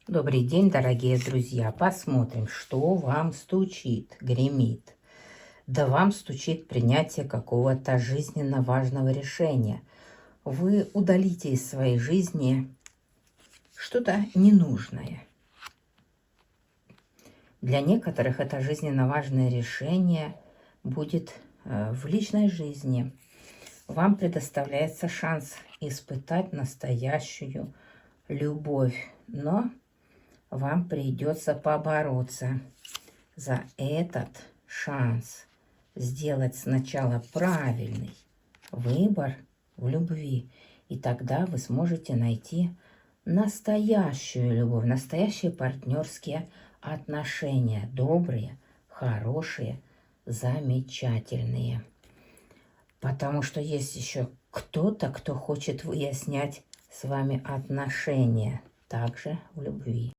Добрый день, дорогие друзья. Посмотрим, что вам стучит, гремит. Да вам стучит принятие какого-то жизненно важного решения. Вы удалите из своей жизни что-то ненужное. Для некоторых это жизненно важное решение будет в личной жизни. Вам предоставляется шанс испытать настоящую любовь, но вам придется побороться за этот шанс, сделать сначала правильный выбор в любви, и тогда вы сможете найти настоящую любовь, настоящие партнерские отношения, добрые, хорошие, замечательные. Потому что есть еще кто-то, кто хочет выяснять с вами отношения, также в любви.